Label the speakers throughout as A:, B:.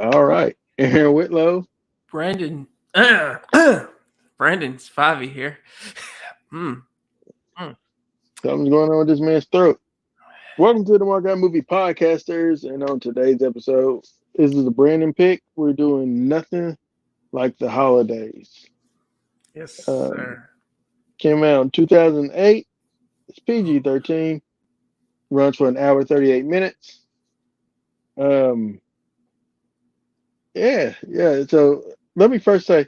A: All right. Aaron Whitlow.
B: Brandon, Brandon Spivey here. Mm, mm.
A: Something's going on with this man's throat. Welcome to the Markout Movie Podcasters. And on today's episode, this is a Brandon pick. We're doing nothing like the holidays.
B: Yes,
A: Um,
B: sir.
A: Came out in 2008. It's PG-13. Runs for an hour 38 minutes. Um, yeah. So let me first say,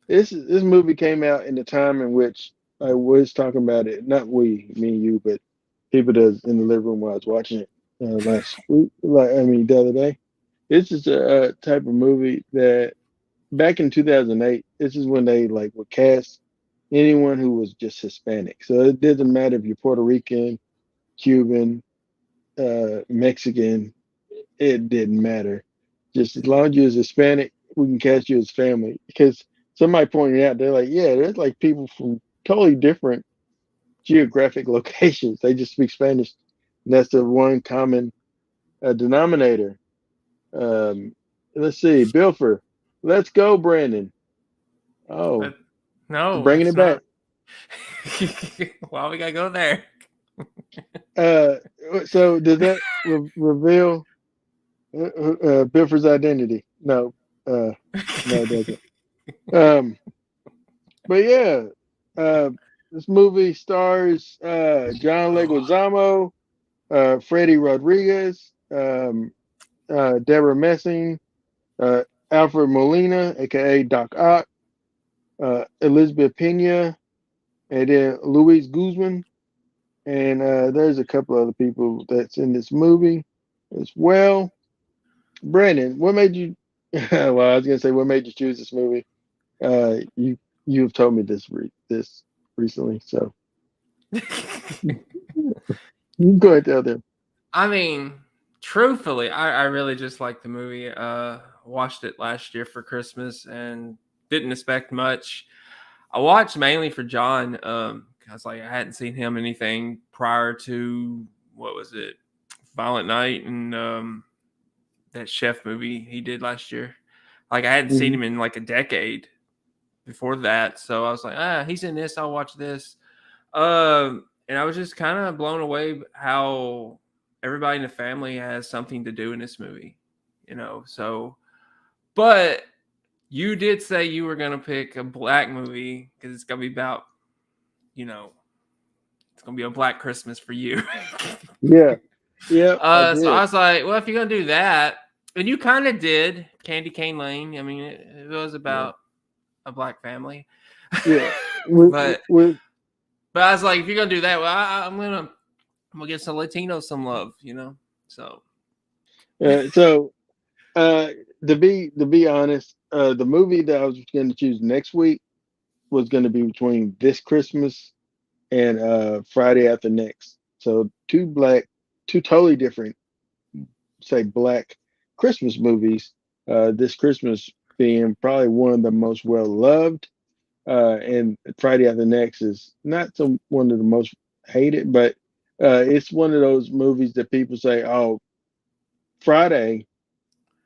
A: this movie came out in the time in which I was talking about it. Not we, me and you, but people that's in the living room while I was watching it last week. The other day. This is a type of movie that back in 2008, this is when they like would cast anyone who was just Hispanic. So it doesn't matter if you're Puerto Rican, Cuban, Mexican. It didn't matter. Just as long as you was Hispanic, we can cast you as family. Because somebody pointed out, they're like, yeah, there's like people from totally different geographic locations. They just speak Spanish. And that's the one common denominator. Um, let's see, Bilfer. Let's go, Brandon. Oh,
B: But no,
A: bringing
B: it's
A: it back.
B: not. Why we gotta go there?
A: Uh, so does that reveal Bilfer's identity? No, no, it doesn't. Um, but yeah, uh, this movie stars John
B: Oh,
A: Leguizamo, Freddie Rodriguez, Deborah Messing, uh, Alfred Molina, aka Doc Ock, Elizabeth Pena, and then Luis Guzman. And there's a couple other people that's in this movie as well. Brandon, what made you? Well, I was gonna say, what made you choose this movie? You have told me this recently, so you can go ahead and tell them.
B: I mean, truthfully, I really just like the movie. Watched it last year for Christmas and didn't expect much. I watched mainly for John. Cause like I hadn't seen him anything prior to what was it, Violent Night and that chef movie he did last year. Like I hadn't seen
A: Mhm.
B: him in like a decade before that, so I was like, he's in this. I'll watch this. And I was just kind of blown away how everybody in the family has something to do in this movie, So, but you did say you were gonna pick a black movie because it's gonna be about, you know, it's gonna be a black Christmas for you.
A: Yeah, yeah, I
B: So I
A: did.
B: was like, well, if you're gonna do that, and you kind of did, Candy Cane Lane. I mean, it was
A: Yeah,
B: about a black family,
A: yeah. With,
B: but
A: with
B: but I was like, if you're gonna do that, well, I'm gonna give some Latinos some love. So
A: so uh, to be honest, the movie that I was going to choose next week was going to be between this Christmas and Friday After Next. So two totally different, say, black Christmas movies. This Christmas being probably one of the most well loved, and Friday After Next is not some one of the most hated, but it's one of those movies that people say, "Oh, Friday,"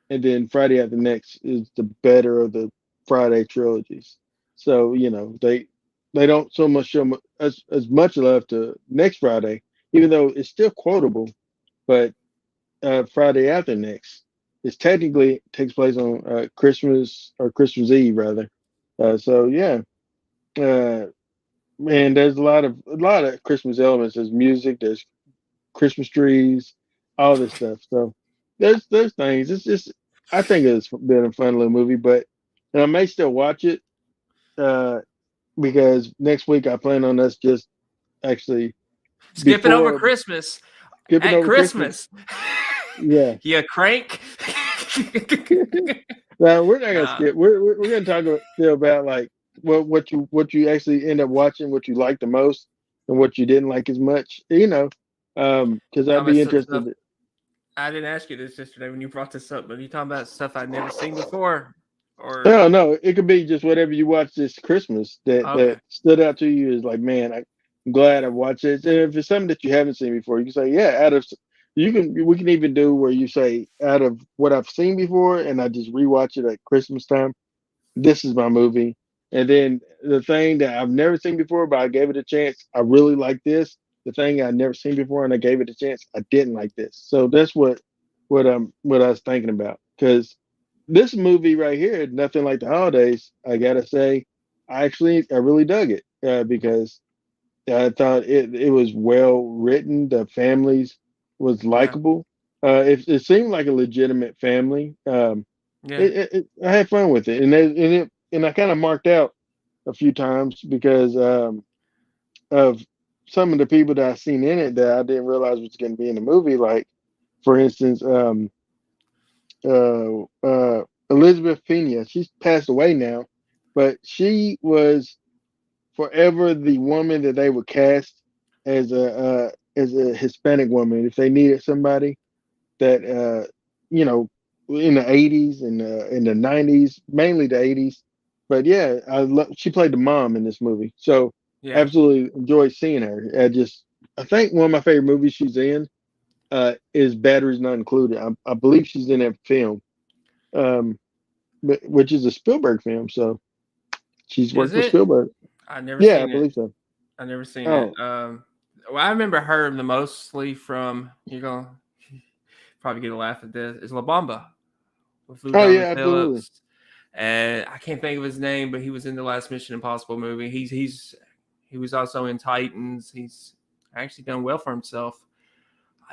A: and then Friday After Next is the better of the Friday trilogies. So they don't so much show as much love to next Friday, even though it's still quotable. But Friday After Next is technically takes place on Christmas or Christmas Eve rather. So yeah, uh, man, there's a lot of Christmas elements. There's music, there's Christmas trees, all this stuff. So there's things. It's just I think it's been a fun little movie, but and I may still watch it uh, because next week I plan on us just actually
B: skipping over
A: before
B: Christmas
A: skipping
B: at
A: over Christmas.
B: Christmas,
A: Yeah.
B: you crank.
A: Now we're not gonna
B: Nah,
A: skip. We're gonna talk still about like what you actually end up watching, what you like the most, and what you didn't like as much. Because I'd
B: talking about
A: be
B: stuff.
A: interested.
B: I didn't ask you this yesterday when you brought this up, but you talking about stuff I'd never seen before, or
A: No, no, it could be just whatever you watched this Christmas that
B: okay,
A: stood out to you is like, man, I'm glad I watched it. And if it's something that you haven't seen before, you can say, yeah, out of we can even do where you say out of what I've seen before, and I just rewatch it at Christmas time. This is my movie. And then the thing that I've never seen before, but I gave it a chance. I really like this. The thing I'd never seen before, and I gave it a chance. I didn't like this. So that's what I was thinking about. Because this movie right here, nothing like the holidays. I gotta say, I really dug it because I thought it was well written. The families was
B: Yeah.
A: likable. It seemed like a legitimate family.
B: Yeah.
A: I had fun with it, and I kind of marked out a few times because of some of the people that I seen in it that I didn't realize was going to be in the movie. Like, for instance, Elizabeth Pena. She's passed away now, but she was forever the woman that they would cast as a Hispanic woman if they needed somebody that you know in the 80s and in the 90s, mainly the 80s. But yeah, she played the mom in this movie, so
B: Yeah.
A: absolutely enjoyed seeing her. I think one of my favorite movies she's in is Batteries Not Included. I believe she's in that film, um, which is a Spielberg film. So she's
B: Is
A: worked with
B: it?
A: Spielberg.
B: I never
A: Yeah, I
B: seen it.
A: believe so.
B: I never seen it.
A: Oh,
B: Well, I remember her the mostly from you're gonna probably get a laugh at this. Is La Bamba with Lou
A: oh yeah,
B: Diamond
A: absolutely.
B: Phillips, and I can't think of his name, but he was in the last Mission Impossible movie. He was also in Titans. He's actually done well for himself.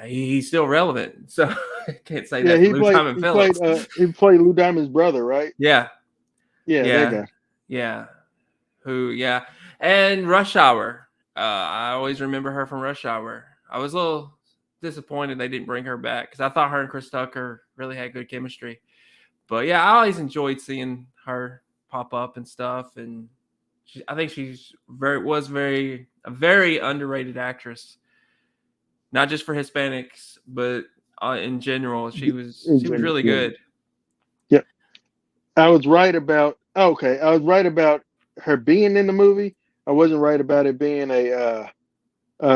B: He's still relevant, so I can't say
A: Yeah,
B: that for Lou Diamond Phillips.
A: he played Lou Diamond's brother, right?
B: Yeah,
A: Yeah, that
B: yeah,
A: guy.
B: yeah. Who? Yeah, and Rush Hour. I always remember her from Rush Hour. I was a little disappointed they didn't bring her back because I thought her and Chris Tucker really had good chemistry. But yeah, I always enjoyed seeing her pop up and stuff, and I think she's very a very underrated actress, not just for Hispanics, but in general.
A: In
B: She was
A: general,
B: really
A: yeah.
B: good.
A: Yeah. I was right about okay. I was right about her being in the movie. I wasn't right about it being a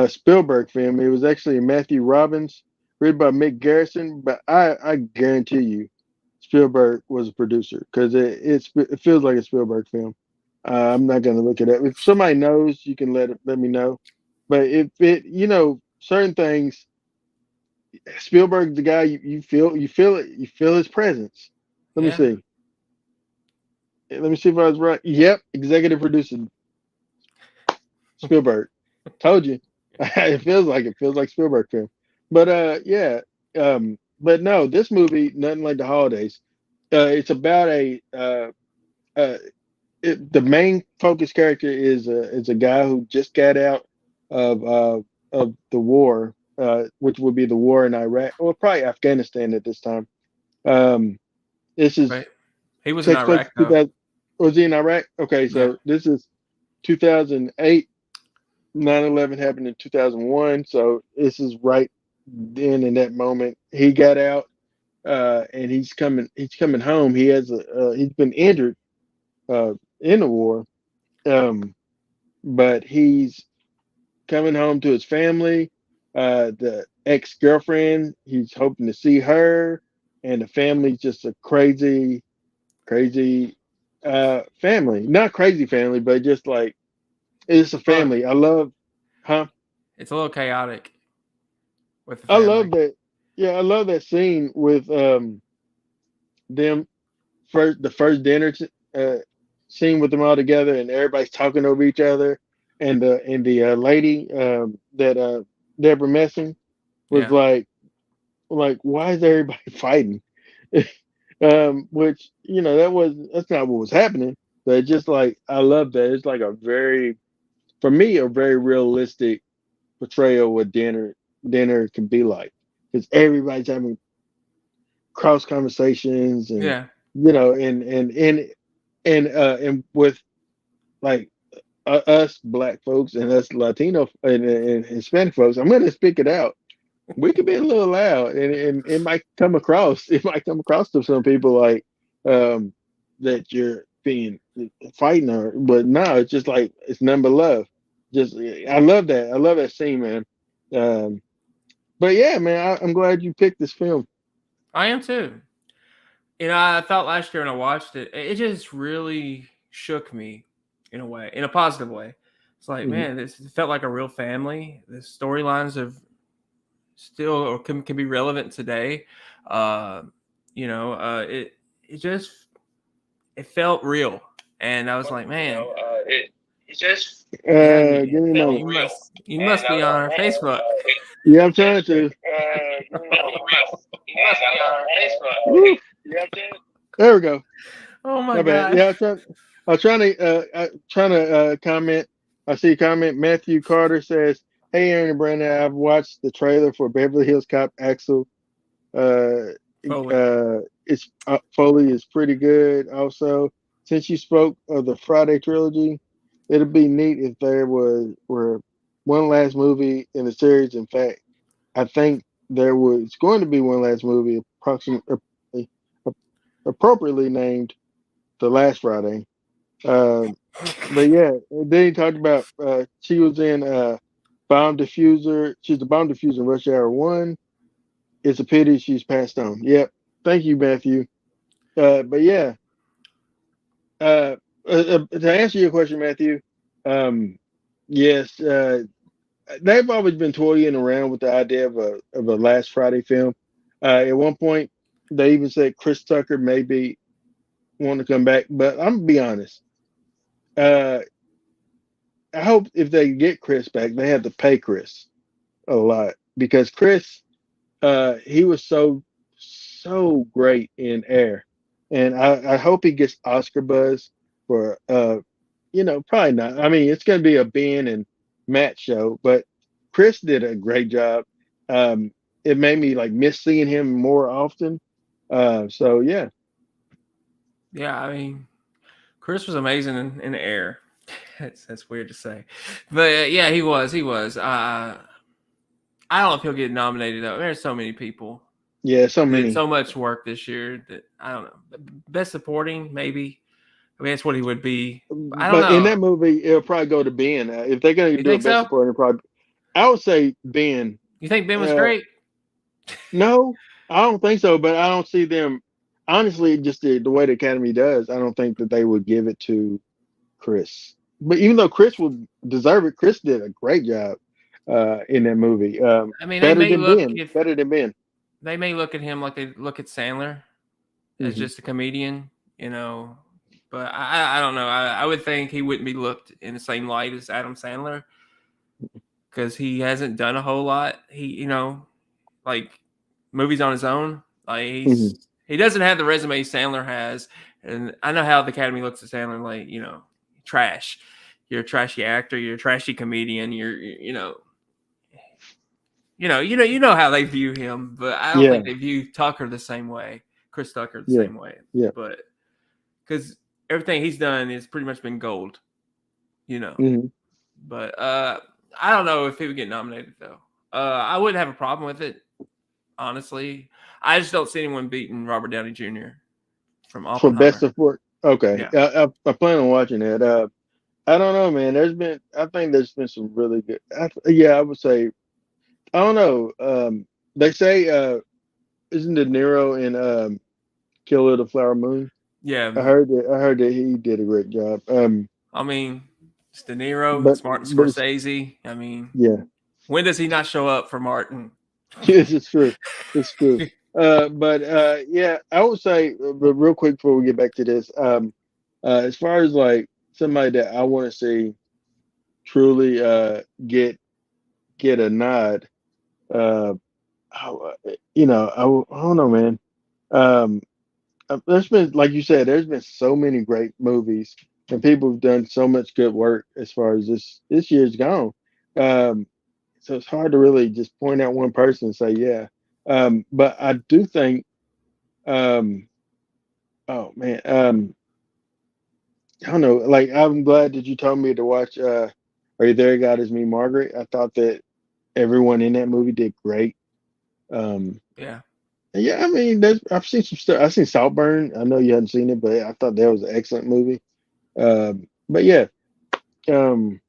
A: Spielberg film. It was actually Matthew Robbins, written by Mick Garrison. But I guarantee you, Spielberg was a producer because it feels like a Spielberg film. I'm not gonna look it up. If somebody knows, you can let me know. But if it certain things, Spielberg's the guy you feel it you feel his presence. Let me
B: Yeah,
A: see. Let me see if I was right. Yep, executive producer Spielberg. Told you. It feels like Spielberg film. But yeah. But no, this movie, nothing like the holidays. It's about uh the main focus character is a guy who just got out of the war, which would be the war in Iraq, or probably Afghanistan at this time. Um, this is
B: right. He was in
A: takes place
B: Iraq
A: in
B: though.
A: 2000. Was he in Iraq? Okay,
B: Yeah,
A: so this is 2008. 9/11 happened in 2001, so this is right then in that moment. He got out, and he's coming. He's coming home. He's been injured in the war, um, but he's coming home to his family. The ex girlfriend, he's hoping to see her, and the family's just a crazy family. Not crazy family, but just like it's a
B: well,
A: family. I love, huh?
B: it's a little chaotic with the
A: I
B: family.
A: love that. Yeah, I love that scene with them the first dinner scene with them all together, and everybody's talking over each other, and the lady that Deborah Messing was
B: Yeah,
A: like why is everybody fighting? Which that's not what was happening, but just like I love that it's like a very for me a very realistic portrayal of what dinner can be like because everybody's having cross conversations and
B: yeah,
A: and with like us black folks and us Latino and Hispanic folks, I'm gonna speak it out. We could be a little loud, and it might come across to some people like that you're being fighting or, but no, it's just like it's number love. Just I love that. I love that scene, man. Um, But yeah, man, I'm glad you picked this film.
B: I am too. I thought last year when I watched it, it just really shook me in a way, in a positive way. It's like,
A: Hmm.
B: man, this felt like a real family. The storylines of still or can be relevant today. Uh, it just it felt real, and I was like, man,
C: It just
B: yeah,
A: Give me a
C: felt
A: moment.
C: real.
B: you
C: And
B: must
C: I
B: be
C: was
B: on
C: like,
B: our
C: man,
B: Facebook.
A: Yeah, I'm trying to.
C: give me felt real. You must be on our Facebook.
A: Woo,
C: You know what I'm saying?
A: there we go.
B: Oh my
A: My bad.
B: god.
A: Yeah, I was trying to comment. I see a comment. Matthew Carter says, "Hey, Aaron and Brandon, I've watched the trailer for Beverly Hills Cop Axel. Uh,
B: Foley.
A: it's Foley is pretty good. Also, since you spoke of the Friday trilogy, it'd be neat if there were one last movie in the series. In fact, I think there was going to be one last movie, appropriately named The Last Friday. Um, but yeah, and then he talked about she was in Bomb Diffuser. She's the Bomb Diffuser in Rush Hour 1. It's a pity she's passed on. Yep. Thank you, Matthew. But yeah, to answer your question, Matthew, um, yes, they've always been toying around with the idea of a Last Friday film. At one point, they even said Chris Tucker maybe want to come back, but I'm gonna be honest. Uh, I hope if they get Chris back, they have to pay Chris a lot because Chris, he was so great in Air, and I hope he gets Oscar buzz for probably not. I mean, it's going to be a Ben and Matt show, but Chris did a great job. Um, it made me like miss seeing him more often. So yeah,
B: Yeah, I mean, Chris was amazing in the air. That's weird to say, but yeah, he was. He was. I don't know if he'll get nominated though. There's so many people
A: yeah, so
B: who did
A: many.
B: so much work this year that I don't know. Best supporting, maybe. I mean, that's what he would be. I don't
A: But in
B: know.
A: that movie, it'll probably go to Ben. If they're going to
B: You
A: do a
B: think
A: best
B: so?
A: supporting, probably I would say Ben.
B: You think Ben was
A: Uh,
B: great?
A: no, I don't think so. But I don't see them. Honestly, just the way the Academy does, I don't think that they would give it to Chris. But even though Chris would deserve it, Chris did a great job in that movie.
B: I mean,
A: Better than Ben. Better than Ben.
B: they may look at him like they look at Sandler as
A: Hmm.
B: just a comedian, you know. But I don't know. I would think he wouldn't be looked in the same light as Adam Sandler because he hasn't done a whole lot. Like movies on his own. Like
A: Hmm.
B: he doesn't have the resume Sandler has, and I know how the Academy looks at Sandler. Like trash. You're a trashy actor. You're a trashy comedian. You know how they view him, but I don't
A: Yeah,
B: think they view Tucker the same way, Chris Tucker the
A: yeah,
B: same way.
A: yeah.
B: But because everything he's done has pretty much been gold, you know.
A: Hmm.
B: But I don't know if he would get nominated though. I wouldn't have a problem with it, honestly. I just don't see anyone beating Robert Downey Jr. from
A: For best
B: Oppenheimer.
A: support. Okay,
B: Yeah,
A: I plan on watching that. I don't know, man. I think there's been some really good. Yeah, I would say. I don't know. They say, isn't De Niro in Killer of the Flower Moon?
B: yeah.
A: I heard that he did a great job.
B: I mean, it's De Niro,
A: But
B: it's Martin
A: but it's,
B: Scorsese. I mean,
A: yeah,
B: when does he not show up for Martin?
A: yes, it's true. It's true. But yeah, I would say, but real quick before we get back to this, as far as like somebody that I want to see truly get a nod, uh, I don't know, man. Um, there's been, like you said, there's been so many great movies, and people have done so much good work as far as this year's gone. Um, so it's hard to really just point out one person and say, yeah. But I do think, um, oh man, I don't know. Like, I'm glad that you told me to watch. Are You There, God? Is Me, Margaret? I thought that everyone in that movie did great. Um,
B: Yeah.
A: yeah, I mean, I've seen some stuff. I've seen Saltburn. I know you hadn't seen it, but I thought that was an excellent movie. But yeah, um,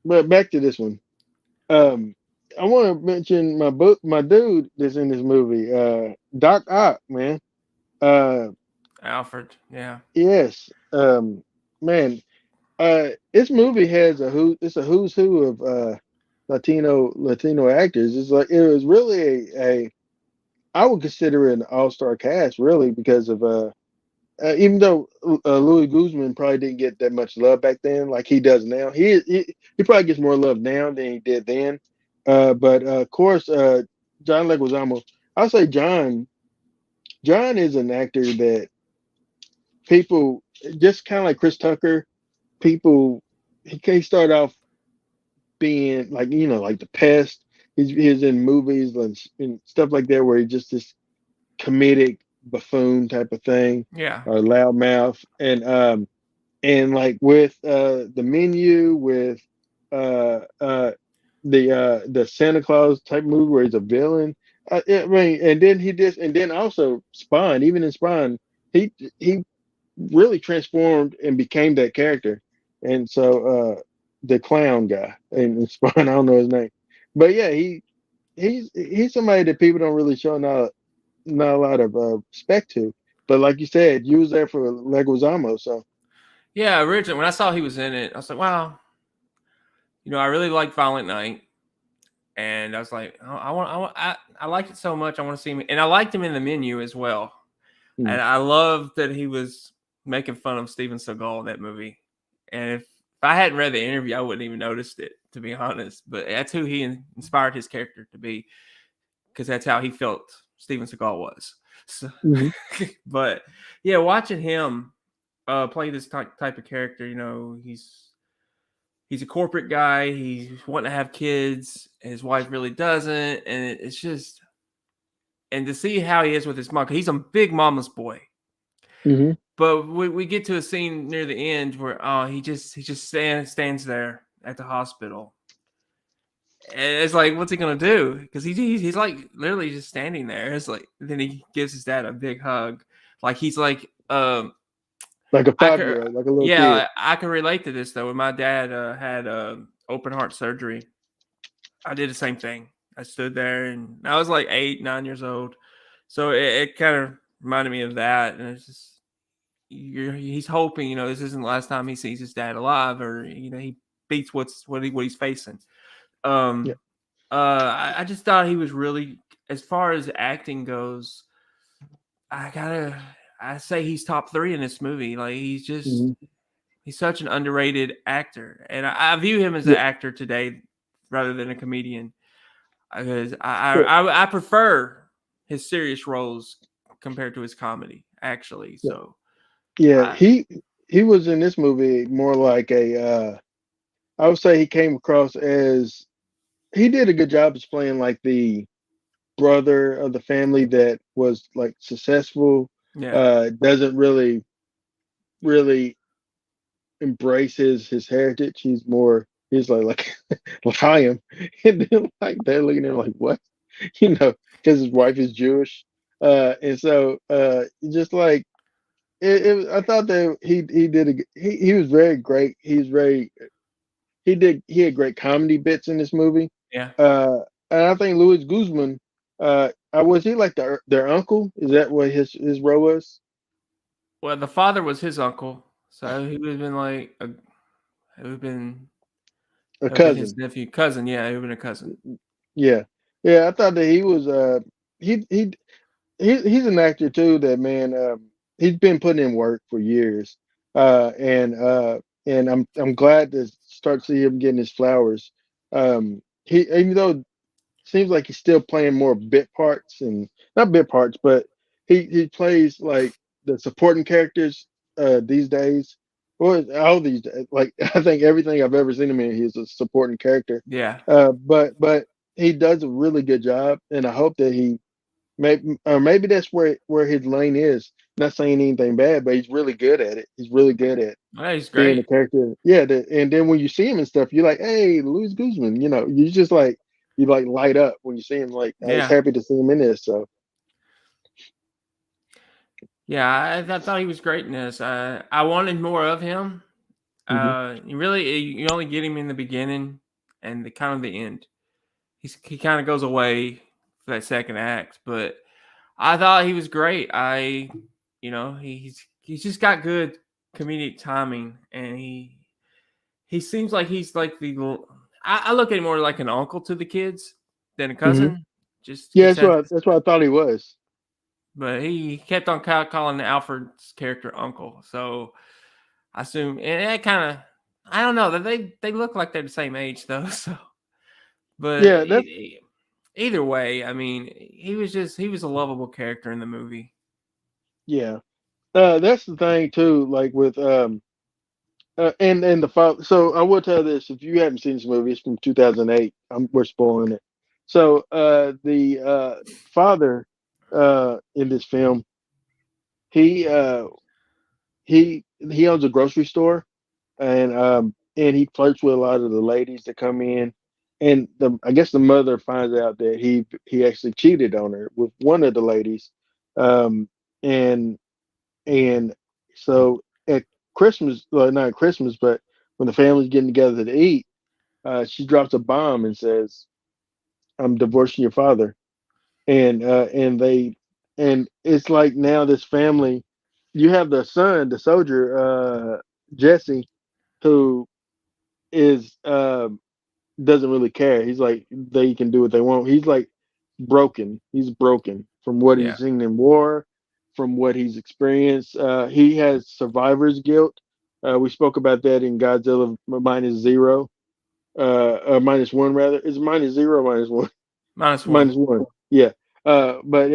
A: but back to this one. Um, I want to mention my dude that's in this movie, Doc Ock, man. Uh,
B: Alfred. Yeah.
A: yes, man. This movie has it's a who's who of Latino actors. It's like it was really a I would consider it an all star cast, really, because of even though Louis Guzman probably didn't get that much love back then, like he does now. He probably gets more love now than he did then. But of course, John Leguizamo. I'll say John. John is an actor that people just kind of like Chris Tucker. People he started off being like like the pest. He's in movies and stuff like that where he's just this comedic buffoon type of thing
B: Yeah.
A: or loudmouth and like with the menu with the Santa Claus type movie where he's a villain. I mean, and then also Spawn. Even in Spawn, he really transformed and became that character. And so the clown guy in Spawn, I don't know his name, but yeah, he's somebody that people don't really show not a lot of respect to. But like you said, you was there for Leguizamo, so.
B: Yeah. Originally, when I saw he was in it, I was like, wow. I really like Violent Night, and I was like, oh, I like it so much. I want to see him, and I liked him in the menu as well.
A: Mm,
B: And I love that he was making fun of Steven Seagal in that movie. And if I hadn't read the interview, I wouldn't even noticed it, to be honest. But that's who he inspired his character to be, because that's how he felt Steven Seagal was. So,
A: mhm.
B: but yeah, watching him play this type of character, he's a corporate guy. He's wanting to have kids. And his wife really doesn't, and it's just, and to see how he is with his mom, 'cause he's a big mama's boy.
A: Mhm.
B: But we get to a scene near the end where he just stands there at the hospital, and it's like, what's he gonna do? Because he's like literally just standing there. It's like, then he gives his dad a big hug, like he's like,
A: Like a
B: I could,
A: 5-year-old, like a little kid.
B: yeah, I can relate to this though. When my dad had open heart surgery, I did the same thing. I stood there, and I was like 8, 9 years old, so it kind of reminded me of that, and it's just. He's hoping this isn't the last time he sees his dad alive, or he beats what he's facing.
A: Yeah.
B: um I just thought he was really, as far as acting goes, I say he's top 3 in this movie. Like,
A: Mhm.
B: he's such an underrated actor, and I view him as an
A: Yeah.
B: actor today rather than a comedian, because
A: But
B: I prefer his serious roles compared to his comedy, actually.
A: yeah,
B: So
A: yeah,
B: I
A: he was in this movie more like I would say he came across as he did a good job as playing like the brother of the family that was like successful,
B: yeah.
A: doesn't really embrace his heritage. He's like I am, and then like they're looking at him like what, because his wife is Jewish, and so just like I thought that he did he was very great. He had great comedy bits in this movie,
B: Yeah.
A: uh, and I think Louis Guzman, was he like their uncle? Is that what his role was?
B: Well, the father was his uncle, so he would have been like it would have been
A: A
B: that would have been his
A: cousin?
B: nephew, cousin. Yeah, it would have been a cousin.
A: Yeah, yeah. I thought that he was he he he's an actor too. That man, he's been putting in work for years, and I'm glad to start to see him getting his flowers. He even though it seems like he's still playing more bit parts and not bit parts, but he plays like the supporting characters these days. Well, all these days, like I think everything I've ever seen him in, he's a supporting character.
B: Yeah,
A: But he does a really good job, and I hope that he maybe that's where his lane is. Not saying anything bad, but he's really good at it. He's really good at
B: yeah, he's
A: being a
B: great.
A: character. Yeah, and then when you see him and stuff, you're like, hey, Luis Guzman. You just like you like light up when you see him. Like I was
B: Yeah,
A: happy to see him in this. So.
B: yeah, I thought he was great in this. I wanted more of him.
A: Hmm.
B: You only get him in the beginning and the kind of the end. he kind of goes away for that second act, but I thought he was great. He's just got good comedic timing, and he seems like he's like I look at him more like an uncle to the kids than a
A: Hmm.
B: cousin. Just
A: Yeah,
B: gets that,
A: that's what I thought he was.
B: but he kept on calling Alfred's character uncle. So I assume, and it kind of, I don't know that they look like they're the same age though. So, but
A: Yeah, that's
B: either way, I mean, he was a lovable character in the movie.
A: yeah. That's the thing too. Like with and the father. So I will tell this: if you haven't seen this movie, it's from 2008. We're spoiling it. So the father in this film, he uh, he owns a grocery store, and he flirts with a lot of the ladies that come in. And I guess the mother finds out that he actually cheated on her with one of the ladies, um, and and so at Christmas, well, not at Christmas, but when the family's getting together to eat, she drops a bomb and says, "I'm divorcing your father." And they and it's like now this family, you have the son, the soldier, Jesse, who is doesn't really care. He's like they can do what they want. He's like broken. He's broken from what
B: Yeah,
A: he's seen in war, from what he's experienced. He has survivor's guilt. We spoke about that in Godzilla minus zero, minus one rather. Is it minus zero or minus one?
B: -1.
A: Minus one. Yeah. But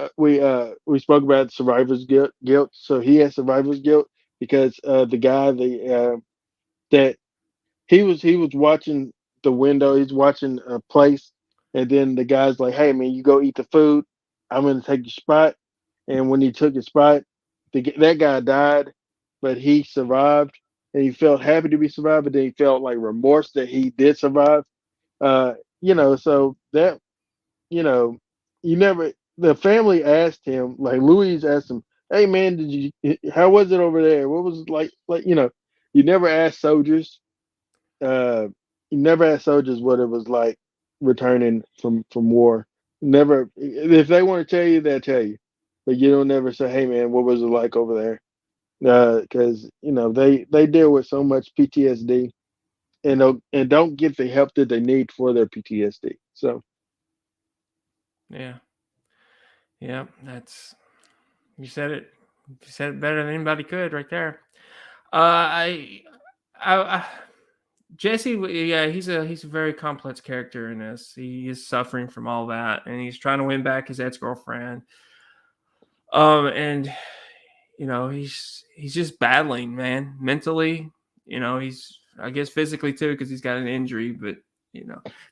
A: we spoke about survivor's guilt. Guilt. So he has survivor's guilt because the guy that he was watching the window. He's watching a place, and then the guy's like, "Hey man, you go eat the food. I'm gonna take your spot." And when he took his spot, that guy died, but he survived, and he felt happy to be survived. But then he felt like remorse that he did survive. Uh, so that you know, you never. The family asked him, like Louise asked him, "Hey man, did you? How was it over there? What was it like? You never ask soldiers uh, you never asked soldiers what it was like returning from war. Never, if they want to tell you, they'll tell you, but you don't never say, "Hey, man, what was it like over there?" Because they deal with so much PTSD and don't get the help that they need for their PTSD. So
B: Yeah, yeah. You said it. You said it better than anybody could, right there. I Jesse, yeah, he's a very complex character in this. He is suffering from all that, and he's trying to win back his ex girlfriend. And he's just battling, man, mentally. He's I guess physically too because he's got an injury, but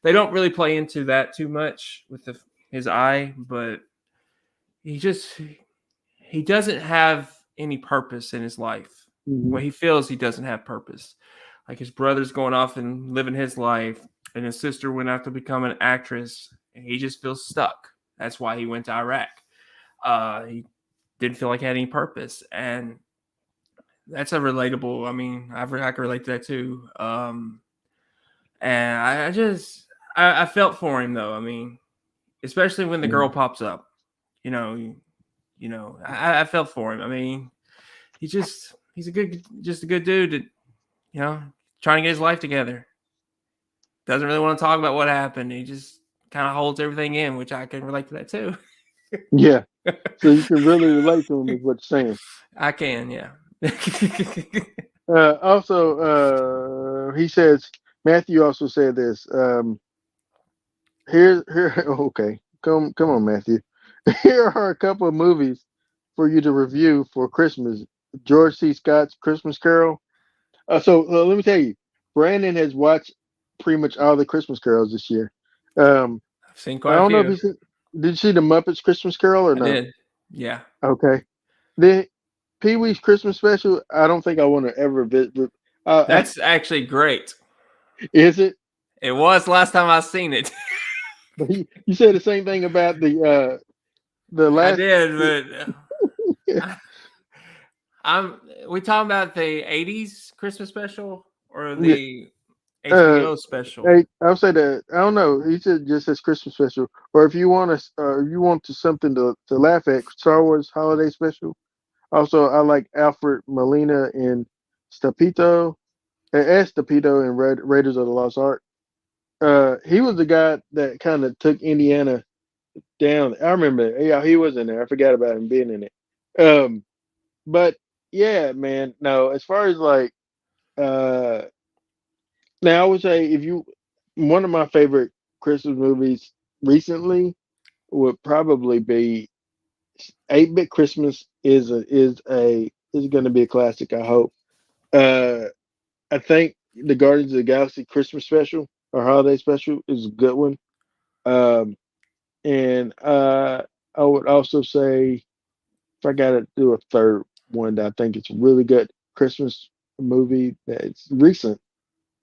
B: they don't really play into that too much with his eye, but he just he doesn't have any purpose in his life.
A: mhm.
B: Well, he feels he doesn't have purpose. Like his brother's going off and living his life, and his sister went out to become an actress, and he just feels stuck. That's why he went to Iraq. He didn't feel like he had any purpose, and that's a relatable. I mean, I can relate to that too. And I felt for him though. I mean, especially when the girl pops up. You know, I felt for him. I mean, he's just a good dude that trying to get his life together. Doesn't really want to talk about what happened. He just kind of holds everything in, which I can relate to that too.
A: Yeah, so you can really relate to him, is what you're saying.
B: I can, yeah.
A: Also, he says Matthew also said this. Here. Okay, come on, Matthew. Here are a couple of movies for you to review for Christmas. George C. Scott's Christmas Carol. Let me tell you, Brandon has watched pretty much all the Christmas carols this year. Um,
B: I've seen
A: I
B: quite a
A: don't know if
B: few.
A: you see, did you see the Muppets Christmas Carol or
B: I
A: no?
B: did. Yeah.
A: Okay, the Pee Wee's Christmas Special. I don't think I want to ever visit.
B: That's actually great.
A: Is it?
B: It was last time I seen it.
A: But you said the same thing about the
B: I
A: last.
B: did, but I'm we talking about the 80s Christmas special or
A: Yeah,
B: the
A: Uh,
B: HBO special.
A: hey, I'll say that I don't know. He said just his Christmas special, or if you want if you want to something to laugh at, Star Wars Holiday Special. Also, I like Alfred Molina in Stapito, Estapito in Raiders of the Lost Ark. He was the guy that kind of took Indiana down. I remember, yeah, he was in there. I forgot about him being in it. But yeah, man. No, as far as like, uh, now I would say if you, one of my favorite Christmas movies recently would probably be 8-Bit Christmas is going to be a classic. I hope. Uh, I think the Guardians of the Galaxy Christmas special or holiday special is a good one. Um, and I would also say if I got to do a third one that I think it's a really good Christmas movie that's recent.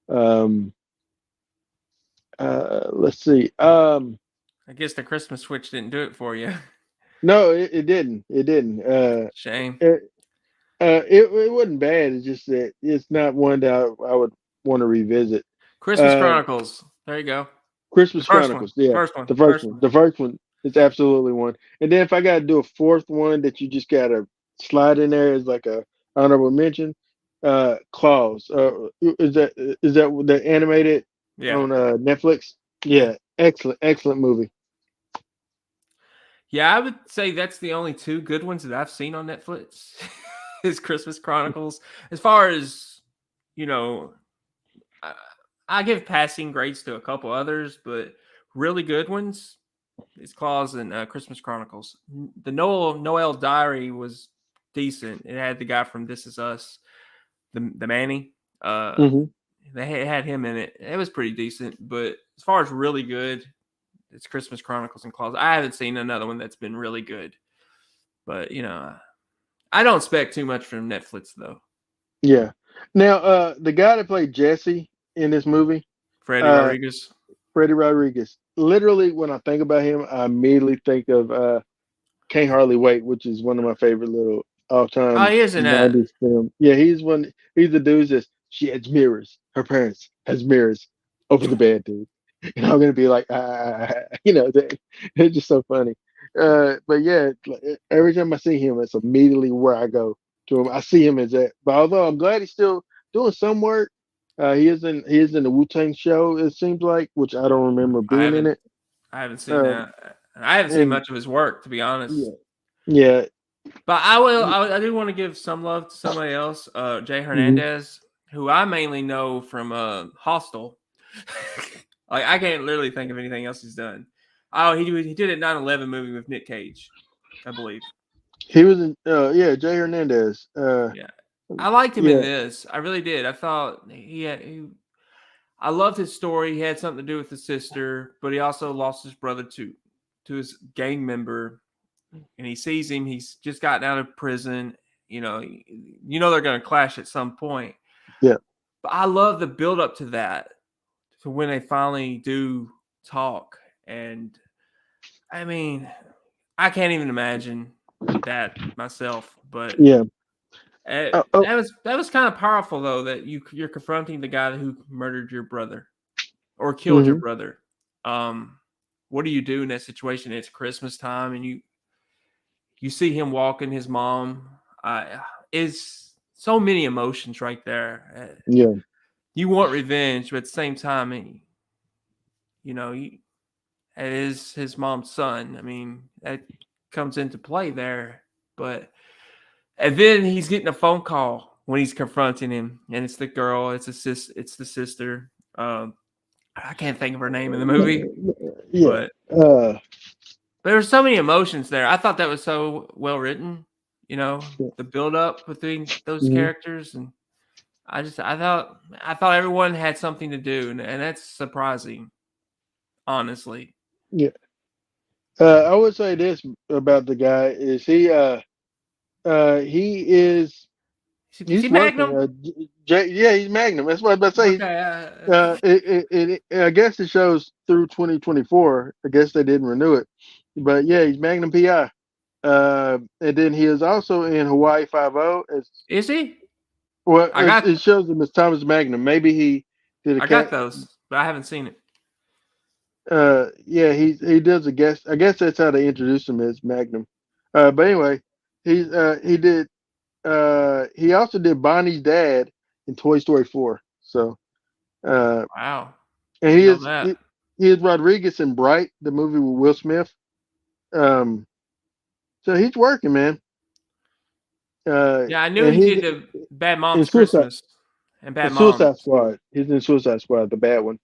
A: Um, let's see.
B: I guess the Christmas switch didn't do it for you.
A: No, it didn't. It didn't.
B: Shame.
A: It, it wasn't bad. It's just that it's not one that I would want to revisit.
B: Christmas
A: Uh,
B: Chronicles. There you go. The
A: Christmas
B: first one.
A: Chronicles. Yeah,
B: First one.
A: the first
B: First
A: one.
B: one.
A: The first one is absolutely one. And then if I got to do a fourth one that you just got to slide in there as like a honorable mention, Claws. Is that the animated
B: Yeah.
A: on Netflix?
B: Yeah.
A: Yeah, excellent movie.
B: Yeah, I would say that's the only two good ones that I've seen on Netflix. Is Christmas Chronicles. As far as, you know, I, I give passing grades to a couple others, but really good ones is Claus and Christmas Chronicles. The Noel Diary was decent. It had the guy from This Is Us, the Manny. Uh,
A: Hmm.
B: they had him in it. It was pretty decent, but as far as really good, it's Christmas Chronicles and Claus. I haven't seen another one that's been really good, but I don't expect too much from Netflix though.
A: Yeah. Now, the guy that played Jesse in this movie,
B: Freddie
A: uh,
B: Rodriguez.
A: Freddie Rodriguez. Literally, when I think about him, I immediately think of Can't Hardly Wait, which is one of my favorite little
B: Oh,
A: all-time
B: he is in that.
A: '90s film. Yeah, he's one. He's the dude that she has mirrors. Her parents has mirrors over the bed, dude. And I'm gonna be like, it's just so funny. But yeah, every time I see him, it's immediately where I go to him. I see him as that. But although I'm glad he's still doing some work, he is in the Wu Tang show. It seems like, which I don't remember
B: I
A: being in
B: haven't
A: it.
B: I haven't seen
A: Um,
B: that. I haven't seen
A: and
B: much of his work, to be honest.
A: yeah, yeah.
B: But I will. I do want to give some love to somebody else, Jay
A: Mhm.
B: Hernandez, who I mainly know from Hostel. Like I can't literally think of anything else he's done. Oh, he did a 9/11 movie with Nick Cage, I believe.
A: He was in, yeah, Jay Hernandez.
B: Yeah, I liked him in
A: Yeah,
B: this. I really did. I thought I loved his story. He had something to do with his sister, but he also lost his brother to his gang member, and he sees him. He's just gotten out of prison. They're going to clash at some point.
A: yeah.
B: But I love the build up to that, to when they finally do talk. And I mean, I can't even imagine that myself. But
A: Yeah. Oh, oh.
B: that was kind of powerful though, that you're confronting the guy who murdered your brother or killed your
A: Hmm.
B: brother. What do you do in that situation? It's Christmas time, and you see him walking his mom. Is so many emotions right there.
A: Yeah.
B: You want revenge, but at the same time, it is his mom's son. I mean, that comes into play there. But and then he's getting a phone call when he's confronting him, and it's the girl. It's the sister. I can't think of her name in the movie,
A: Yeah.
B: but
A: Uh,
B: there were so many emotions there. I thought that was so well written. The build up between those
A: mhm.
B: characters, and I thought everyone had something to do, and that's surprising, honestly.
A: Yeah. I would say this about the guy is he is
B: Is he
A: he's working.
B: Magnum?
A: Yeah, he's Magnum. That's what I was about to say.
B: Okay.
A: I guess it shows through 2024. I guess they didn't renew it, but yeah, he's Magnum PI. And then he is also in Hawaii Five O as
B: Is he?
A: well.
B: I got.
A: It shows him as Thomas Magnum. Maybe he Did a
B: I got
A: cat?
B: those, but I haven't seen it.
A: Yeah, he does a guest. I guess that's how they introduced him as Magnum. But anyway, he did. He also did Bonnie's dad in Toy Story 4. So, uh,
B: Wow,
A: and
B: didn't know that.
A: he is Rodriguez in Bright, the movie with Will Smith. Um, so he's working, man.
B: Yeah, I knew
A: And
B: he
A: he's
B: did the Bad
A: in
B: Moms Christmas and Bad
A: Suicide
B: Moms.
A: Squad. He's in Suicide Squad, the bad one,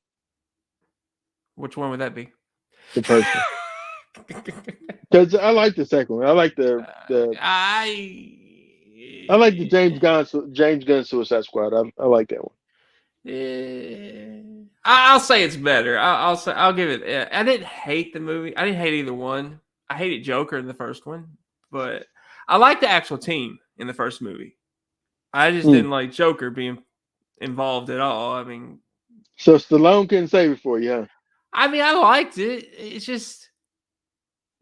B: Which one would that be?
A: the first one. Because I like the second one. I like the I like the James Gunn Suicide Squad. I like that one.
B: I'll say it's better. I'll say I'll give it. I didn't hate the movie. I didn't hate either one. I hated Joker in the first one, but I liked the actual team in the first movie. I just
A: Mm.
B: didn't like Joker being involved at all.
A: So Stallone couldn't save it for you, huh?
B: I liked it. It's just,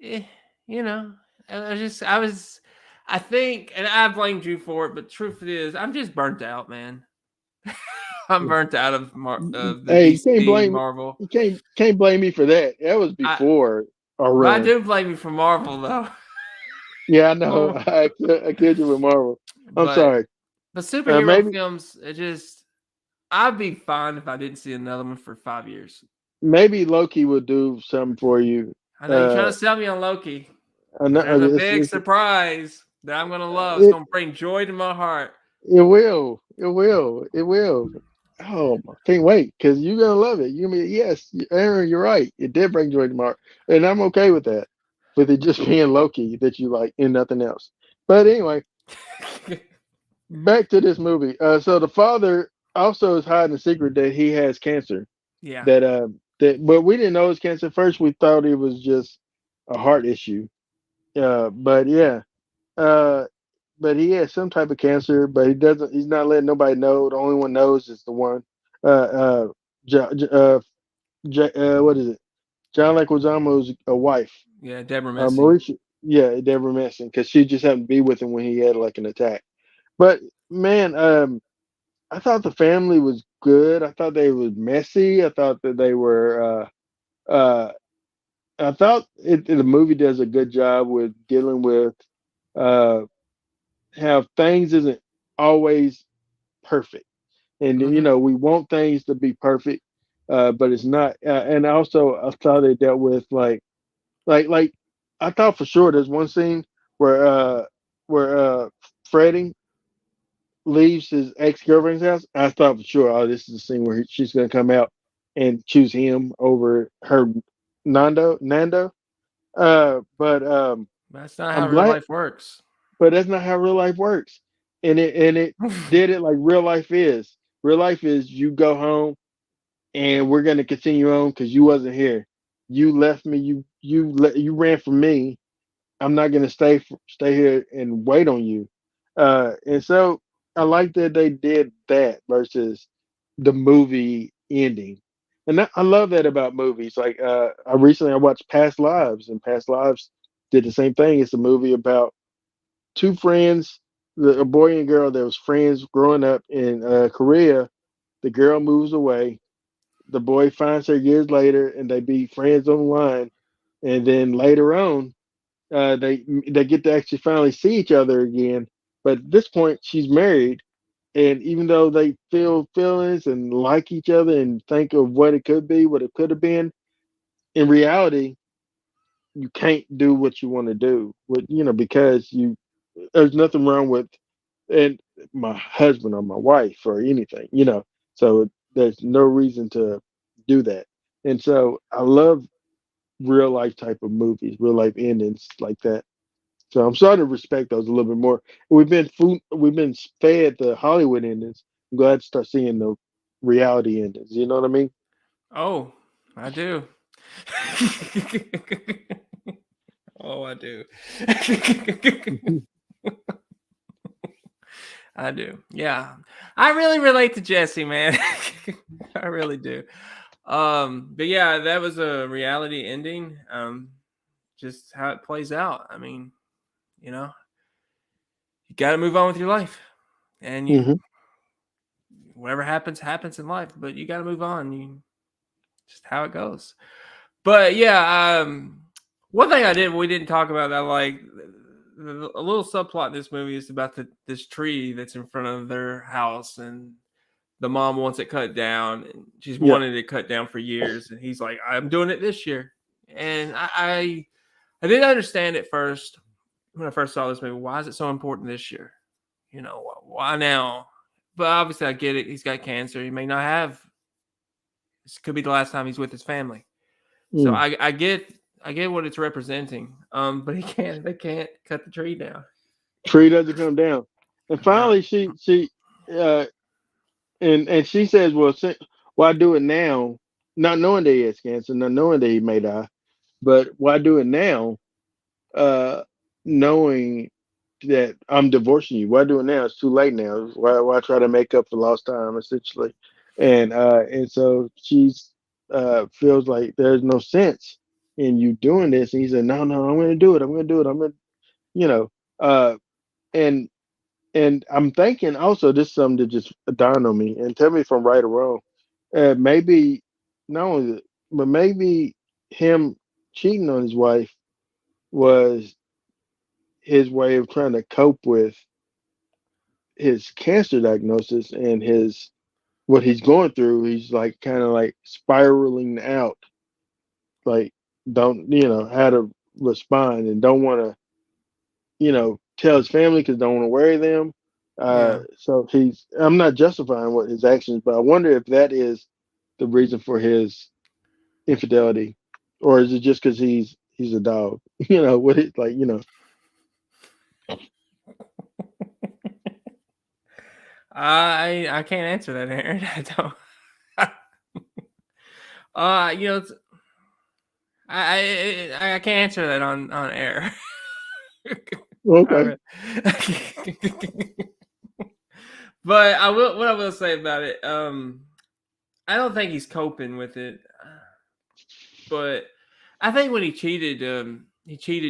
B: eh, you know, I was, I think, and I blamed you for it, but truth is, I'm just burnt out, man. I'm burnt out of the
A: Hey, you can't
B: DC
A: blame
B: Marvel.
A: you can't blame me for that. That was
B: I,
A: before our
B: but I
A: run.
B: do blame you for Marvel though.
A: Yeah, I know. I killed you with Marvel. I'm
B: but
A: sorry.
B: but superhero
A: Maybe
B: films, it just I'd be fine if I didn't see another one for 5 years.
A: maybe Loki will do something for you.
B: I know you're trying
A: Uh,
B: to sell me on Loki
A: I know
B: because there's a
A: it's,
B: big surprise that I'm gonna love. It's
A: it
B: gonna bring joy to my heart.
A: it will. It will. It will. Oh, I can't wait because you're gonna love it. You mean yes, Aaron, you're right. It did bring joy to my heart, and I'm okay with that. With it just being Loki that you like and nothing else. But anyway, back to this movie. So the father also is hiding a secret that he has cancer.
B: Yeah.
A: But we didn't know it was cancer. First, we thought it was just a heart issue. But yeah. Uh, but he has some type of cancer, but he doesn't. He's not letting nobody know. The only one knows is the one. Uh, uh, J, J, what is it? John Leguizamo's a wife.
B: Yeah, Deborah Messing.
A: Marisha, yeah, Deborah Messing, because she just happened to be with him when he had like an attack. But man, I thought the family was good. I thought they was messy. I thought that they were. I thought the movie does a good job with dealing with uh, how things isn't always perfect, and
B: Mm-hmm.
A: we want things to be perfect, but it's not. And also, I thought they dealt with like I thought for sure there's one scene where Freddie leaves his ex girlfriend's house. I thought for sure, oh, this is the scene where she's gonna come out and choose him over her Nando. But
B: That's not how
A: I'm
B: real
A: glad,
B: life works.
A: but that's not how real life works. And it did it like real life is. Real life is you go home and we're gonna continue on because you wasn't here. You left me. You ran from me. I'm not gonna stay here and wait on you. And so I like that they did that versus the movie ending. And I love that about movies. Like I watched Past Lives, and Past Lives did the same thing. It's a movie about two friends, a boy and girl that was friends growing up in Korea. The girl moves away. The boy finds her years later, and they be friends online. And then later on, they get to actually finally see each other again. But at this point, she's married, and even though they feel feelings and like each other and think of what it could be, what it could have been, in reality, you can't do what you want to do. Because there's nothing wrong with and my husband or my wife or anything. So there's no reason to do that. And so I love real life type of movies, real life endings like that. So I'm starting to respect those a little bit more. We've been fed the Hollywood endings. I'm glad to start seeing the reality endings. You know what I mean?
B: Oh, I do. Oh, I do. I do. Yeah. I really relate to Jesse, man. I really do. But yeah, that was a reality ending. Just how it plays out. You know, you got to move on with your life, and
A: Hmm.
B: whatever happens, happens in life. But you got to move on. You just how it goes. But yeah, one thing we didn't talk about that like a little subplot in this movie is about this tree that's in front of their house, and the mom wants it cut down, and she's
A: Yeah.
B: wanted it cut down for years, and he's like, I'm doing it this year. And I didn't understand at first when I first saw this movie, why is it so important this year? You know, why now? But obviously I get it. He's got cancer. He may not have, this could be the last time he's with his family. So
A: Mm.
B: I get what it's representing. But they can't cut the tree down.
A: Tree doesn't come down. And
B: No.
A: finally, uh, and she says, "Well, why do it now? Not knowing that he has cancer, not knowing that he may die, but why do it now? Uh, knowing that I'm divorcing you. Why do it now? It's too late now. Why try to make up for lost time, essentially?" And so she's feels like there's no sense in you doing this. And he said, "No, no, I'm going to do it. I'm going to do it. I'm going to, you know." Uh, and and I'm thinking also this is something that just dawned on me, and tell me if I'm right or wrong. Maybe not only that, but maybe him cheating on his wife was his way of trying to cope with his cancer diagnosis and his what he's going through. He's like kind of like spiraling out, like don't how to respond and don't want to tell his family because don't want to worry them.
B: Yeah.
A: So I'm not justifying what his actions, but I wonder if that is the reason for his infidelity, or is it just because he's a dog? What it like?
B: I can't answer that, Aaron. I don't. You know, I can't answer that on air. All
A: Okay.
B: right. But I will. What I will say about it, I don't think he's coping with it. But I think when he cheated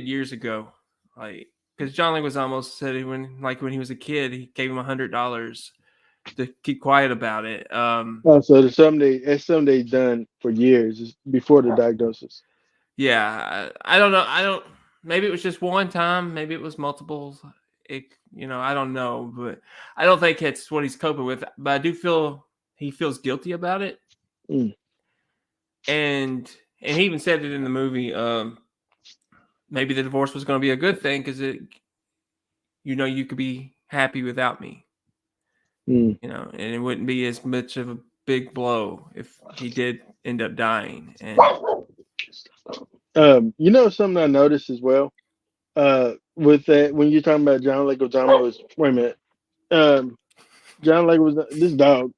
B: years ago, like because John Leguizamo said when he was a kid, he gave him $100 to keep quiet about it.
A: Oh, so it's something they've done for years before the diagnosis.
B: Yeah, I don't know. I don't. Maybe it was just one time. Maybe it was multiple. I don't know, but I don't think it's what he's coping with. But I do feel he feels guilty about it,
A: Mm,
B: and he even said it in the movie. Maybe the divorce was going to be a good thing because you could be happy without me,
A: mm.
B: and it wouldn't be as much of a big blow if he did end up dying. And
A: Something I noticed as well. With that, when you're talking about John Leguizamo's, wait a minute, John Leguizamo, this dog.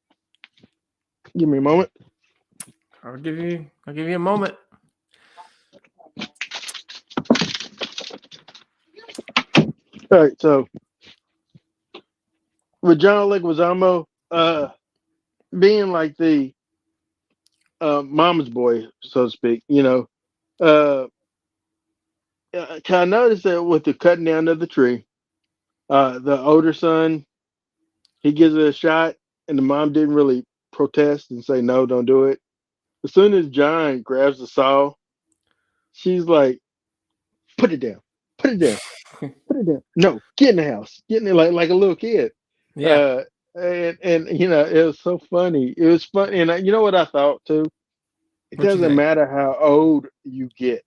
A: Give me a moment.
B: I'll give you a moment.
A: All right, so with John Leguizamo, being like the mama's boy, so to speak, uh, can I notice that with the cutting down of the tree, the older son, he gives it a shot, and the mom didn't really protest and say no, don't do it. As soon as John grabs the saw, she's like, "Put it down, put it down, put it down. No, get in the house, get in there like a little kid."
B: Yeah,
A: Uh, and it was so funny. It was fun, and you know what I thought too. It
B: what you
A: doesn't
B: think?
A: matter how old you get.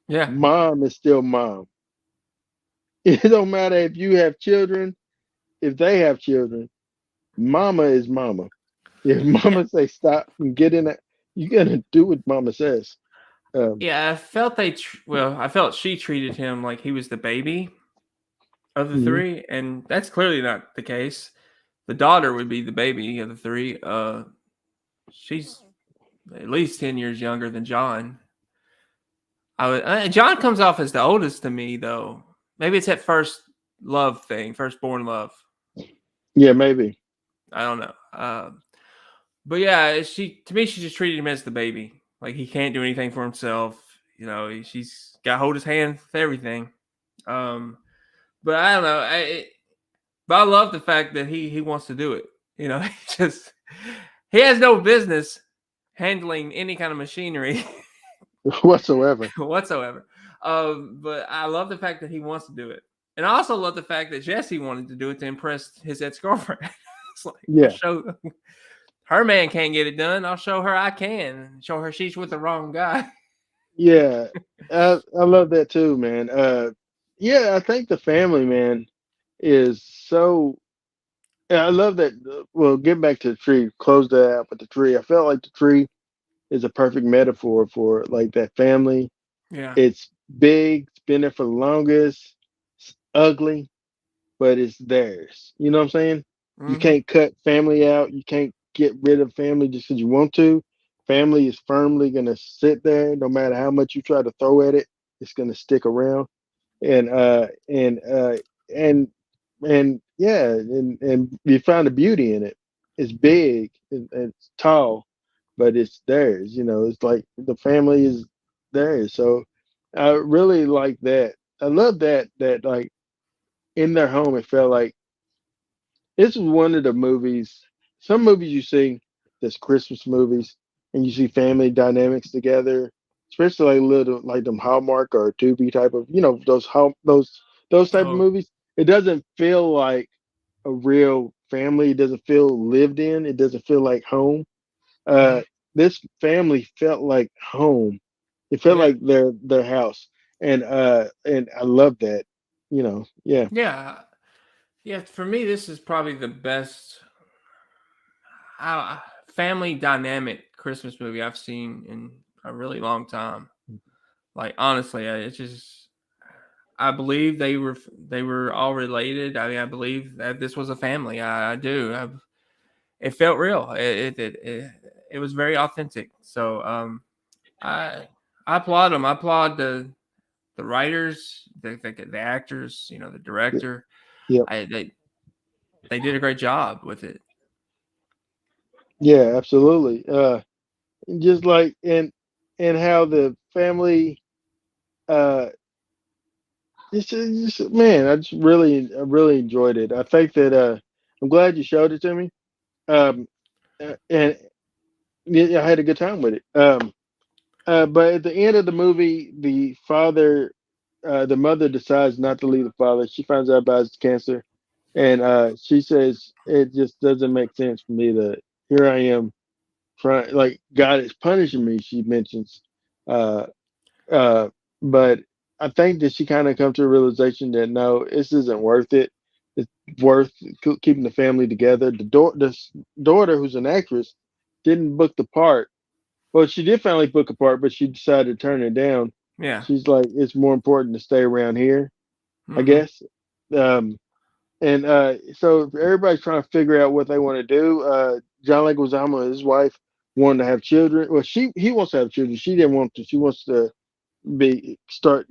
B: Yeah,
A: Mom is still mom. It don't matter if you have children, if they have children. Mama is mama. If
B: yeah,
A: mama say stop and get in it, you gotta do what mama says. Um,
B: yeah. I felt she treated him like he was the baby of the
A: mhm.
B: three, and that's clearly not the case. The daughter would be the baby of the three. She's at least 10 years younger than John. John comes off as the oldest to me, though. Maybe it's that first love thing, firstborn love.
A: Yeah, maybe.
B: I don't know. But yeah, to me, she just treated him as the baby. Like he can't do anything for himself. She's got to hold his hand with everything. But I don't know. But I love the fact that he wants to do it. You know, just he has no business handling any kind of machinery
A: whatsoever.
B: whatsoever. But I love the fact that he wants to do it, and I also love the fact that Jesse wanted to do it to impress his ex girlfriend. It's like I'll
A: Yeah,
B: show her man can't get it done. I'll show her I can. Show her she's with the wrong guy.
A: yeah. I love that too, man. Yeah, I think the family, man, is so. I love that. Well, get back to the tree. Close that out with the tree. I felt like the tree is a perfect metaphor for like that family.
B: Yeah.
A: It's big. It's been there for the longest. It's ugly, but it's theirs. You know what I'm saying? You
B: Mm-hmm.
A: can't cut family out. You can't get rid of family just because you want to. Family is firmly gonna sit there, no matter how much you try to throw at it. It's gonna stick around, and and yeah, and you find the beauty in it. It's big and it's tall, but it's theirs. You know, it's like the family is theirs. So I really like that. I love that like in their home, it felt like this was one of the movies. Some movies you see, there's Christmas movies, and you see family dynamics together, especially like little like them Hallmark or Tubi type of, those type of
B: Oh,
A: movies. It doesn't feel like a real family. It doesn't feel lived in. It doesn't feel like home.
B: mhm.
A: Uh, this family felt like home. It felt
B: Yeah.
A: like their house, and I love that. Yeah.
B: Yeah. Yeah. For me, this is probably the best family dynamic Christmas movie I've seen in a really long time. Like honestly, it's just I believe they were all related. I mean, I believe that this was a family. I do. It felt real. It was very authentic. So I I applaud them. I applaud the writers, the actors, the director.
A: Yep.
B: I they did a great job with it.
A: Yeah, absolutely. Just like and how the family uh man, I really enjoyed it. I think that I'm glad you showed it to me. Um and yeah, I had a good time with it. But at the end of the movie, the mother decides not to leave the father. She finds out about his cancer, and she says it just doesn't make sense for me that here I am trying, like God is punishing me. She mentions, uh, uh, but I think that she kind of come to a realization that no, this isn't worth it. It's worth keeping the family together. The daughter, who's an actress, didn't book the part. Well, she did finally book a part, but she decided to turn it down.
B: Yeah.
A: She's like, it's more important to stay around here, I
B: Hmm.
A: guess. Um, and so everybody's trying to figure out what they want to do. John Leguizamo, his wife, wanted to have children. Well, he wants to have children. She didn't want to. She wants to start